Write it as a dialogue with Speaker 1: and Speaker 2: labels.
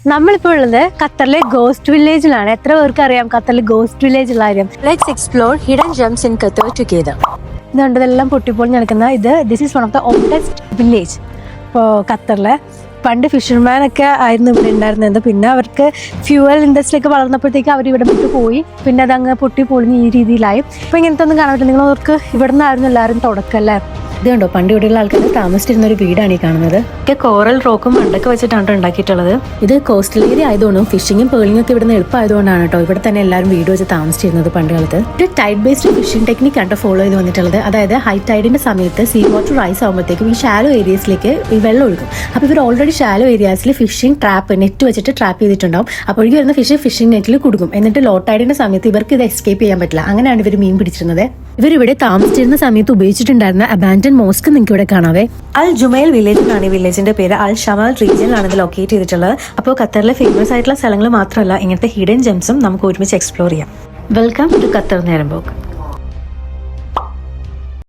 Speaker 1: നമ്മളിപ്പോൾ ഉള്ളത് ഖത്തറിലെ ഗോസ്റ്റ് വില്ലേജിലാണ്. എത്ര പേർക്ക് അറിയാം ഖത്തറിലെ ഗോസ്റ്റ് വില്ലേജ് ഉള്ള കാര്യം? Let's explore hidden Gems in Qatar together. ഇതുകൊണ്ട് ഇതെല്ലാം പൊട്ടിപ്പൊളിഞ്ഞ് നടക്കുന്ന this is one of the oldest village. ഇപ്പോൾ ഖത്തറിലെ പണ്ട് ഫിഷർമാനൊക്കെ ആയിരുന്നു ഇവിടെ ഉണ്ടായിരുന്നത്. പിന്നെ അവർക്ക് ഫ്യൂവൽ ഇൻഡസ്ട്രിയൊക്കെ വളർന്നപ്പോഴത്തേക്ക് അവർ ഇവിടെ വിട്ട് പോയി. പിന്നെ അതങ്ങ് പൊട്ടി പൊളിഞ്ഞ് ഈ രീതിയിലായി. ഇപ്പോൾ ഇങ്ങനത്തെ ഒന്നും കാണാൻ പറ്റില്ല. നിങ്ങൾക്ക് ഇവിടെ നിന്നായിരുന്നു എല്ലാവരും തുടക്കമല്ലേ. ഇത് കണ്ടോ, പണ്ട് ഇവിടെയുള്ള ആൾക്കാർ താമസിച്ചിരുന്ന ഒരു വീടാണ് ഈ കാണുന്നത്. ഒക്കെ കോറൽ റോക്കും മണ്ടൊക്കെ വെച്ചിട്ടാണ് ഉണ്ടാക്കിയിട്ടുള്ളത്. ഇത് കോസ്റ്റൽ ഏരിയ ആയതുകൊണ്ടും ഫിഷിങ്ങും പേളിങ്ങും ഒക്കെ ഇവിടുന്ന് എളുപ്പമായതുകൊണ്ടാണ് കേട്ടോ ഇവിടെ തന്നെ എല്ലാവരും വീട് വെച്ച് താമസിച്ചിരുന്നത് പണ്ട് കാലത്ത്. ഒരു ടൈഡ് ബേസ്ഡ് ഫിഷിംഗ് ടെക്നിക് ആണ് ഫോളോ ചെയ്ത് വന്നിട്ടുള്ളത്. അതായത് ഹൈ ടൈഡിന്റെ സമയത്ത് സീ വാട്ടർ റൈസ് ആകുമ്പോഴത്തേക്കും ഈ ഷാലോ ഏരിയസിലേക്ക് ഈ വെള്ളം ഒഴുകും. അപ്പോൾ ഇവർ ഓൾറെഡി ഷാലോ ഏരിയാസിൽ ഫിഷിംഗ് നെറ്റ് വെച്ചിട്ട് ട്രാപ്പ് ചെയ്തിട്ടുണ്ടാവും. അപ്പോഴേക്കും വരുന്ന ഫിഷിംഗ് നെറ്റിൽ കൊടുക്കും. എന്നിട്ട് ലോ ടൈഡിന്റെ സമയത്ത് ഇവർക്ക് ഇത് എസ്കേപ്പ് ചെയ്യാൻ പറ്റില്ല. അങ്ങനെയാണ് ഇവർ മീൻ പിടിച്ചിരുന്നത്. ഇവരിവിടെ താമസിച്ചിരുന്ന സമയത്ത് ഉപയോഗിച്ചിട്ടുണ്ടായിരുന്ന അബാൻഡൻ മോസ്ക് നിങ്ങൾക്ക് ഇവിടെ കാണാവേ. അൽ ജുമൈൽ വില്ലേജ് എന്നാണ് ഈ വില്ലേജിന്റെ പേര്. അൽ ഷമാൽ റീജിയനിലാണ് ഇത് ലൊക്കേറ്റ് ചെയ്തിട്ടുള്ളത്. അപ്പോൾ ഖത്തറിലെ ഫേമസ് ആയിട്ടുള്ള സ്ഥലങ്ങൾ മാത്രമല്ല, ഇങ്ങനത്തെ ഹിഡൻ ജെംസും നമുക്ക് ഒരുമിച്ച് എക്സ്പ്ലോർ ചെയ്യാം. വെൽക്കം ടു ഖത്തർ നേരം പോക്ക്.